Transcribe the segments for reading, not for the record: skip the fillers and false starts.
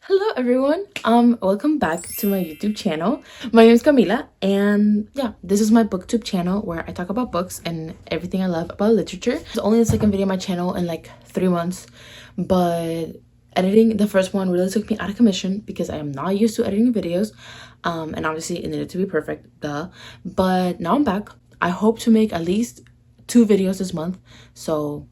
Hello everyone, welcome back to my YouTube channel. My name is Camila and yeah, this is my booktube channel where I talk about books and everything I love about literature. It's only the second video on my channel in like 3 months, but editing the first one really took me out of commission because I am not used to editing videos, and obviously it needed to be perfect, duh. But now I'm back. I hope to make at least 2 videos this month, so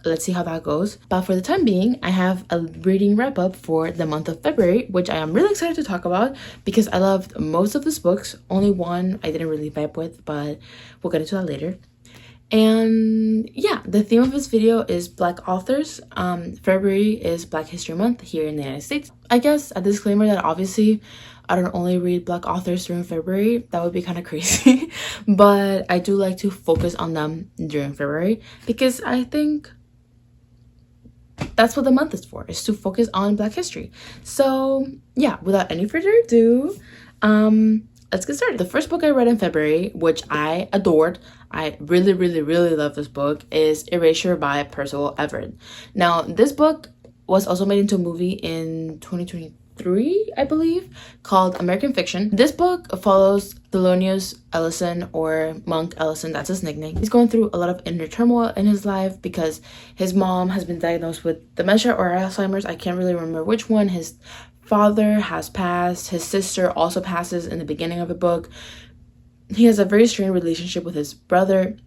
let's see how that goes. But for the time being, I have a reading wrap up for the month of February, which I am really excited to talk about because I loved most of these books. Only one I didn't really vibe with, but we'll get into that later. And yeah, the theme of this video is Black authors. February is Black History Month here in the United States. I guess a disclaimer that obviously I don't only read Black authors during February. That would be kind of crazy. But I do like to focus on them during February because I think that's what the month is for, is to focus on Black history. So yeah, without any further ado, let's get started. The first book I read in February, which I adored, I really love this book, is Erasure by Percival Everett. Now this book was also made into a movie in 2023, I believe, called American Fiction. This book follows Thelonious Ellison, or Monk Ellison, that's his nickname. He's going through a lot of inner turmoil in his life because his mom has been diagnosed with dementia or Alzheimer's. I can't really remember which one. His father has passed. His sister also passes in the beginning of the book. He has a very strained relationship with his brother.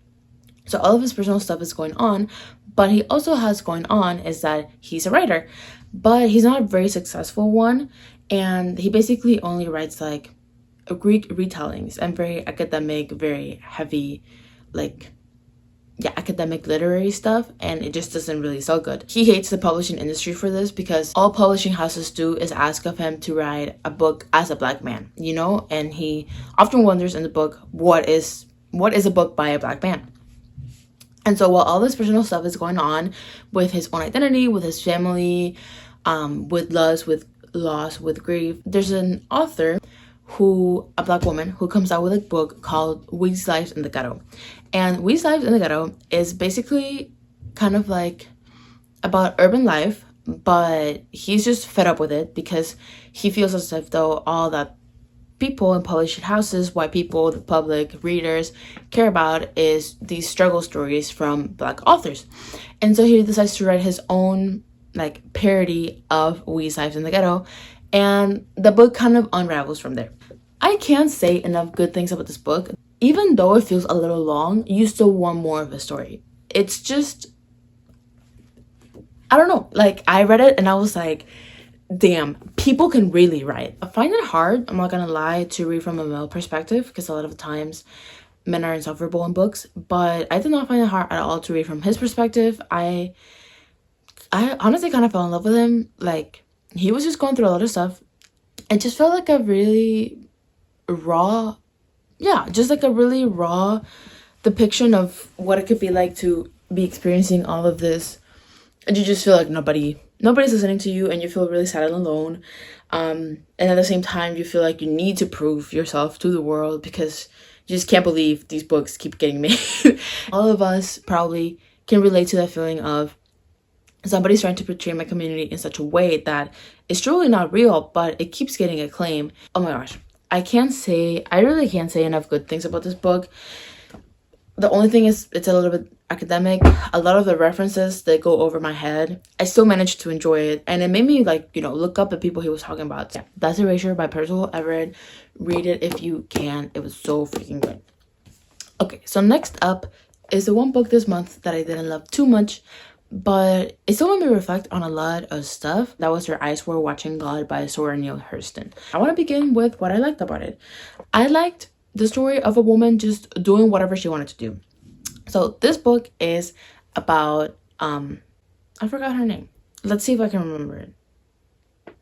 So all of his personal stuff is going on, but he also has going on is that he's a writer, but he's not a very successful one, and he basically only writes like Greek retellings and very academic, very heavy, like, yeah, academic literary stuff, and it just doesn't really sell good. He hates the publishing industry for this because all publishing houses do is ask of him to write a book as a Black man, you know, and he often wonders in the book, what is a book by a Black man? And so while all this personal stuff is going on with his own identity, with his family, with loss, with grief, there's an author a Black woman who comes out with a book called We's Lives in the Ghetto. And We's Lives in the Ghetto is basically kind of like about urban life, but he's just fed up with it because he feels as if though all that people in published houses, white people, the public, readers care about is these struggle stories from Black authors. And so he decides to write his own like parody of We's Lives in the Ghetto, and the book kind of unravels from there. I can't say enough good things about this book. Even though it feels a little long, you still want more of the story. It's just, I don't know, like I read it and I was like, damn, people can really write. I find it hard, I'm not gonna lie, to read from a male perspective because a lot of the times men are insufferable in books, but I did not find it hard at all to read from his perspective. I honestly kind of fell in love with him. Like, he was just going through a lot of stuff. It just felt like a really raw, yeah, just like a really raw depiction of what it could be like to be experiencing all of this, and you just feel like nobody's listening to you, and you feel really sad and alone, and at the same time you feel like you need to prove yourself to the world because you just can't believe these books keep getting made. All of us probably can relate to that feeling of somebody's trying to portray my community in such a way that is truly not real, but it keeps getting acclaim. Oh my gosh, I really can't say enough good things about this book. The only thing is it's a little bit academic. A lot of the references that go over my head, I still managed to enjoy it, and it made me like, you know, look up the people he was talking about. Yeah, that's Erasure by Percival Everett. Read it if you can. It was so freaking good. Okay, so next up is the one book this month that I didn't love too much, but it still made me reflect on a lot of stuff. That was Her Eyes Were Watching God by Zora Neale Hurston. I want to begin with what I liked about it. I liked the story of a woman just doing whatever she wanted to do. So this book is about, I forgot her name. Let's see if I can remember it. The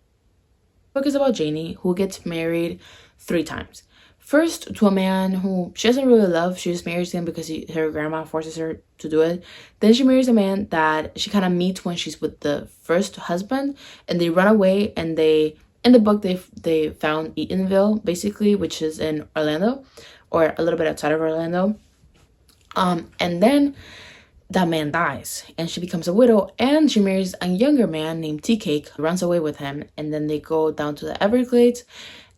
book is about Janie, who gets married 3 times. First, to a man who she doesn't really love. She just marries him because her grandma forces her to do it. Then she marries a man that she kind of meets when she's with the first husband, and they run away, and in the book they found Eatonville, basically, which is in Orlando, or a little bit outside of Orlando. And then that man dies and she becomes a widow, and she marries a younger man named Tea Cake who runs away with him, and then they go down to the Everglades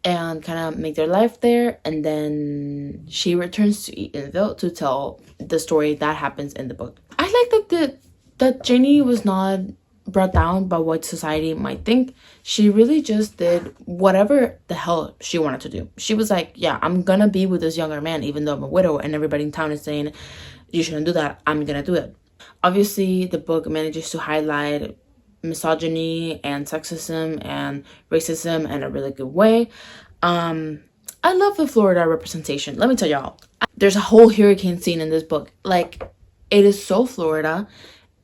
and kind of make their life there, and then she returns to Eatonville to tell the story that happens in the book. I like that Ginny was not brought down by what society might think. She really just did whatever the hell she wanted to do. She was like, yeah, I'm gonna be with this younger man even though I'm a widow and everybody in town is saying you shouldn't do that. I'm gonna do it. Obviously the book manages to highlight misogyny and sexism and racism in a really good way. I love the Florida representation. Let me tell y'all, there's a whole hurricane scene in this book. Like, it is so Florida,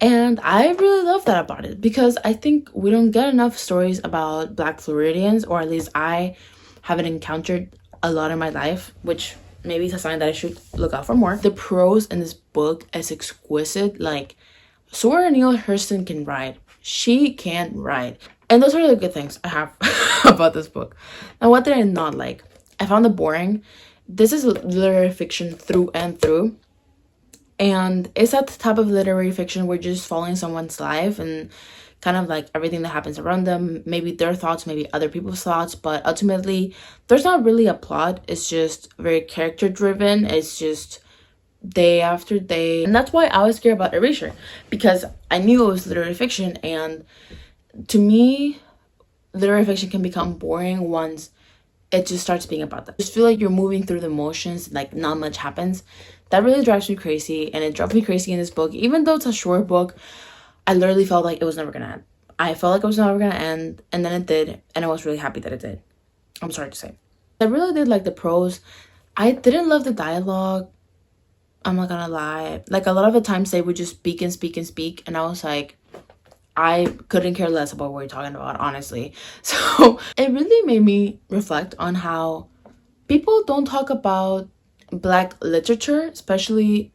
and I really love that about it because I think we don't get enough stories about Black Floridians, or at least I haven't encountered a lot in my life, which maybe it's a sign that I should look out for more. The prose in this book is exquisite. Like, Zora Neale Hurston can write. She can write. And those are the good things I have about this book. Now, what did I not like? I found it boring. This is literary fiction through and through. And it's that type of literary fiction where you're just following someone's life and kind of like everything that happens around them. Maybe their thoughts, maybe other people's thoughts. But ultimately, there's not really a plot. It's just very character driven. It's just day after day. And that's why I was scared about Erasure, because I knew it was literary fiction, and to me, literary fiction can become boring once it just starts being about that. I just feel like you're moving through the motions, like not much happens. That really drives me crazy, and it drove me crazy in this book. Even though it's a short book, I literally felt like it was never gonna end. I felt like it was never gonna end, and then it did, and I was really happy that it did. I'm sorry to say. I really did like the prose. I didn't love the dialogue. I'm not gonna lie. Like, a lot of the times they would just speak and speak and speak, and I was like, I couldn't care less about what you're talking about, honestly. So it really made me reflect on how people don't talk about Black literature, especially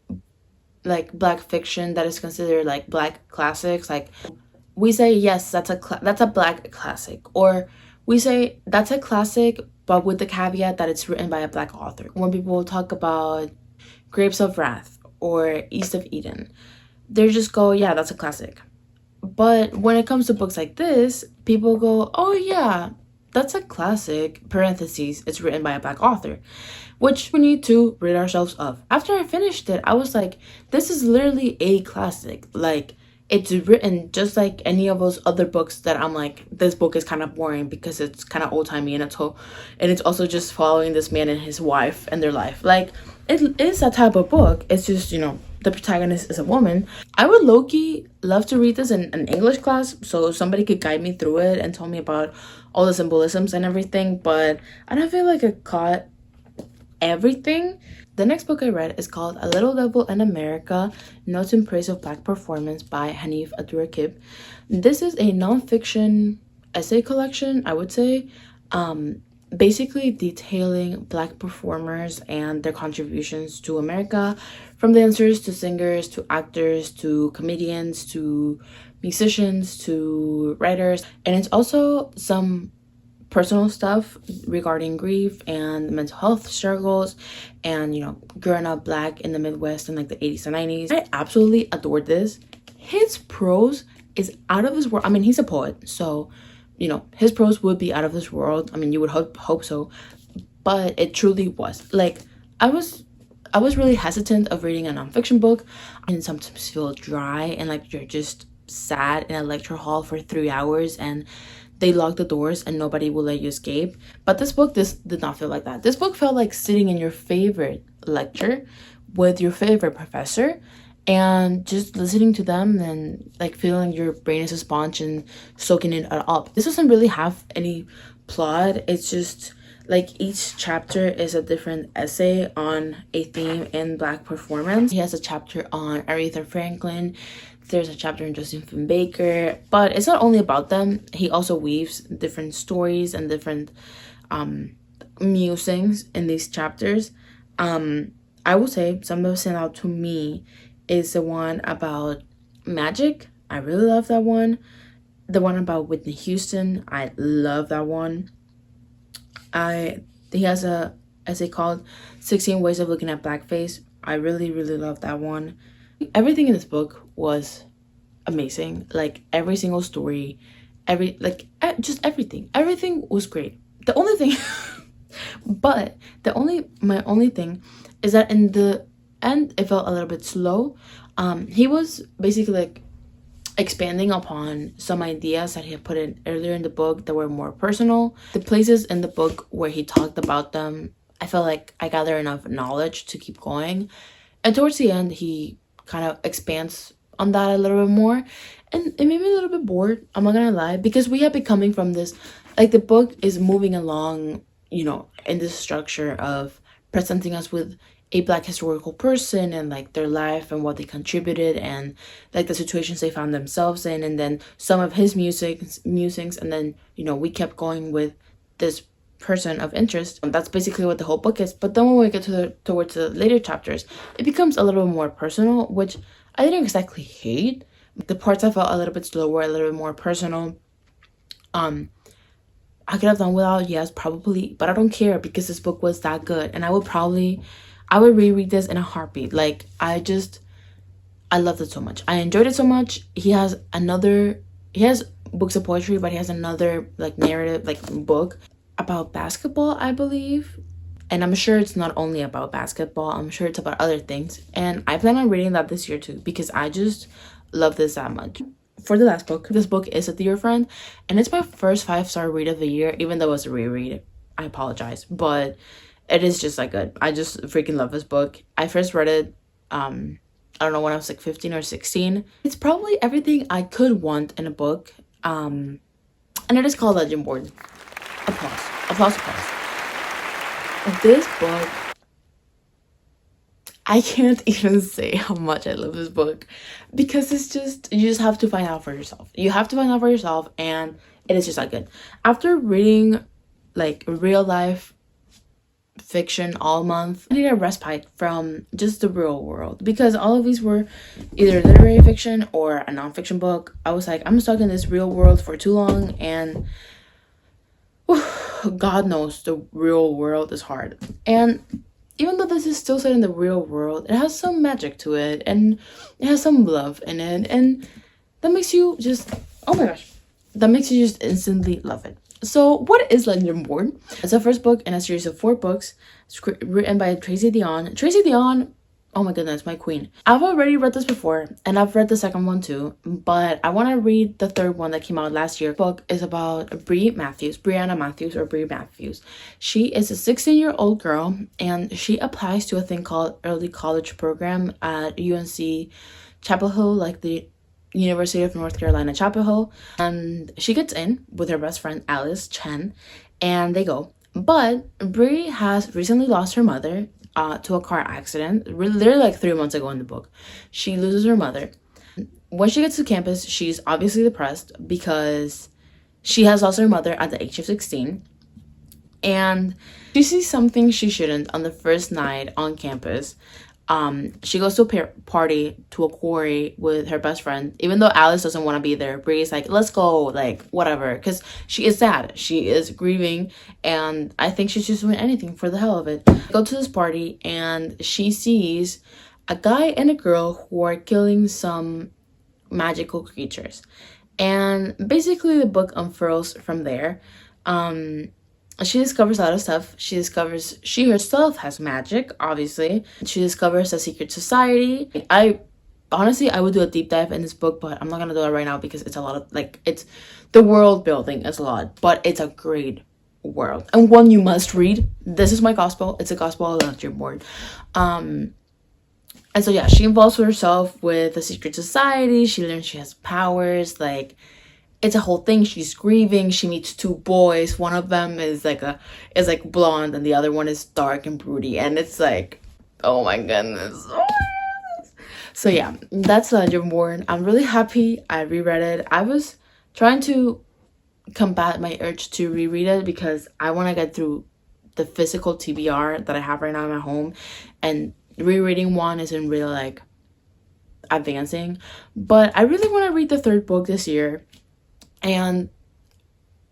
like Black fiction that is considered like Black classics. Like, we say, yes, that's a Black classic, or we say that's a classic, but with the caveat that it's written by a Black author. When people talk about Grapes of Wrath or East of Eden, they just go, yeah, that's a classic. But when it comes to books like this, people go, oh yeah, that's a classic, parentheses, it's written by a Black author, which we need to rid ourselves of. After I finished it, I was like, this is literally a classic. Like, it's written just like any of those other books that I'm like, this book is kind of boring because it's kind of old-timey, and it's also just following this man and his wife and their life. Like, it is that type of book. It's just, the protagonist is a woman. I would low-key love to read this in an English class so somebody could guide me through it and tell me about all the symbolisms and everything, but I don't feel like I caught everything. The next book I read is called A Little Devil in America, Notes in Praise of Black Performance by Hanif Abdurraqib. This is a nonfiction essay collection, I would say, basically detailing Black performers and their contributions to America, from dancers to singers to actors to comedians to musicians to writers. And it's also some personal stuff regarding grief and mental health struggles and, growing up Black in the Midwest in like the 80s and 90s. I absolutely adored this. His prose is out of this world. I mean, he's a poet, so his prose would be out of this world. I mean, you would hope so, but it truly was. Like, I was really hesitant of reading a nonfiction book, and sometimes feel dry and like you're just sat in a lecture hall for 3 hours and they lock the doors and nobody will let you escape. But this did not feel like that. This book felt like sitting in your favorite lecture with your favorite professor and just listening to them and like feeling your brain is a sponge and soaking it up. This doesn't really have any plot. It's just like each chapter is a different essay on a theme in Black performance. He has a chapter on Aretha Franklin. There's a chapter on Josephine Baker, but it's not only about them. He also weaves different stories and different musings in these chapters. I would say some that stand out to me is the one about magic. I really love that one. The one about Whitney Houston, I love that one. He has a essay called 16 Ways of Looking at Blackface. I really love that one. Everything in this book was amazing. Like every single story, just everything was great. The only thing but my only thing is that in the end it felt a little bit slow. He was basically like expanding upon some ideas that he had put in earlier in the book that were more personal. The places in the book where he talked about them, I felt like I gathered enough knowledge to keep going. And towards the end, he kind of expands on that a little bit more. And it made me a little bit bored, I'm not gonna lie, because we have been coming from this, like the book is moving along, in this structure of presenting us with a black historical person and like their life and what they contributed and like the situations they found themselves in, and then some of his musings, and then we kept going with this person of interest. That's basically what the whole book is. But then when we get towards the later chapters, it becomes a little bit more personal, which I didn't exactly hate. The parts I felt a little bit slower, a little bit more personal. I could have done without, yes, probably, but I don't care because this book was that good, and I would reread this in a heartbeat. Like I loved it so much. I enjoyed it so much. He has books of poetry, but he has another like narrative like book about basketball, I believe. And I'm sure it's not only about basketball, I'm sure it's about other things. And I plan on reading that this year too, because I just love this that much. For the last book, this book is A Dear Friend, and it's my first 5-star read of the year, even though it's a reread. I apologize, but it is just like good. I just freaking love this book. I first read it, I don't know, when I was like 15 or 16. It's probably everything I could want in a book. And it is called Legendborn. Applause. Applause, applause. This book, I can't even say how much I love this book, because you just have to find out for yourself. You have to find out for yourself, and it is just that good. After reading like real life fiction all month, I need a respite from just the real world, because all of these were either literary fiction or a nonfiction book. I was like, I'm stuck in this real world for too long, and God knows the real world is hard. And even though this is still set in the real world, it has some magic to it, and it has some love in it, and that makes you just, oh my gosh, that makes you just instantly love it. So what is Legendborn? It's the first book in a series of 4 books. It's written by Tracy Deonn. Tracy Deonn, oh my goodness, my queen. I've already read this before, and I've read the second one too, but I want to read the third one that came out last year. The book is about Brianna Matthews. She is a 16-year-old girl, and she applies to a thing called Early College Program at UNC Chapel Hill, like the University of North Carolina Chapel Hill, and she gets in with her best friend Alice Chen, and they go. But Bri has recently lost her mother to a car accident, literally like 3 months ago in the book. She loses her mother. When she gets to campus, she's obviously depressed because she has lost her mother at the age of 16, and she sees something she shouldn't on the first night on campus. She goes to a party to a quarry with her best friend, even though Alice doesn't want to be there. Bri's like, let's go, like whatever, because she is sad, she is grieving, and I think she's just doing anything for the hell of it. Go to this party, and she sees a guy and a girl who are killing some magical creatures, and basically the book unfurls from there. She discovers a lot of stuff. She discovers she herself has magic, obviously. She discovers a secret society. I would do a deep dive in this book, but I'm not gonna do it right now because it's a lot of, like, it's the world building is a lot, but it's a great world and one you must read. This is my gospel. It's a gospel of Legendborn. And so yeah, she involves herself with the secret society. She learns she has powers, like, it's a whole thing. She's grieving. She meets 2 boys. One of them is like blonde, and the other one is dark and broody. And it's like, oh my goodness. Oh my goodness. So yeah, that's Legendborn. I'm really happy I reread it. I was trying to combat my urge to reread it because I want to get through the physical TBR that I have right now in my home, and rereading one isn't really like advancing. But I really want to read the 3rd book this year. And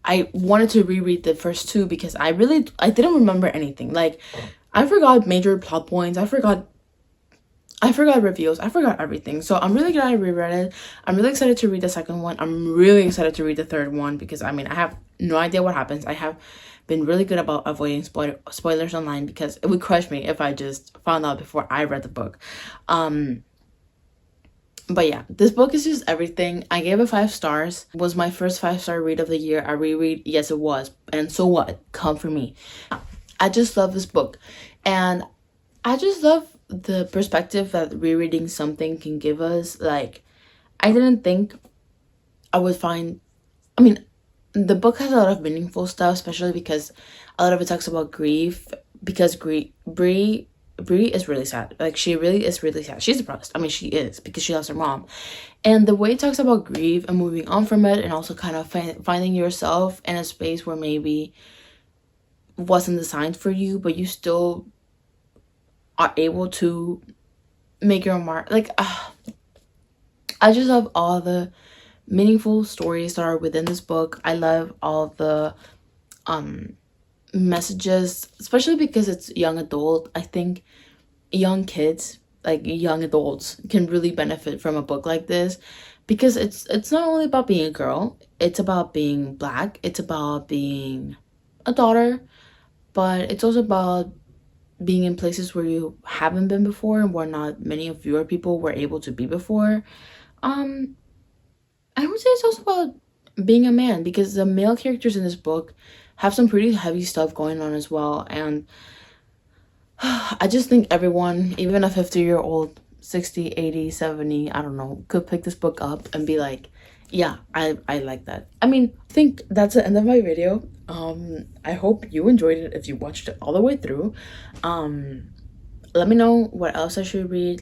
I wanted to reread the first 2 because I didn't remember anything. Like, I forgot major plot points. I forgot I forgot reviews. I forgot everything. So I'm really glad I reread it. I'm really excited to read the second one. I'm really excited to read the third one because I mean, I have no idea what happens. I have been really good about avoiding spoilers online because it would crush me if I just found out before I read the book. But yeah, this book is just everything. I gave it 5 stars. It was my first 5-star read of the year. I reread, yes it was. And so what? Come for me. I just love this book. And I just love the perspective that rereading something can give us. Like, I didn't think I would find, I mean, the book has a lot of meaningful stuff, especially because a lot of it talks about grief, because Bree is really sad. Like, she really is really sad. She's depressed. I mean, she is, because she lost her mom. And the way it talks about grief and moving on from it, and also kind of finding yourself in a space where maybe wasn't designed for you, but you still are able to make your mark. Like, I just love all the meaningful stories that are within this book. I love all the messages, especially because it's young adult. I think young kids, like young adults, can really benefit from a book like this, because it's not only about being a girl, it's about being Black, it's about being a daughter, but it's also about being in places where you haven't been before and where not many of your people were able to be before. I would say it's also about being a man, because the male characters in this book have some pretty heavy stuff going on as well. And I just think everyone, even a 50-year-old, 60, 80, 70, I don't know, could pick this book up and be like, yeah, I like that. I mean, I think that's the end of my video. I hope you enjoyed it if you watched it all the way through. Let me know what else I should read.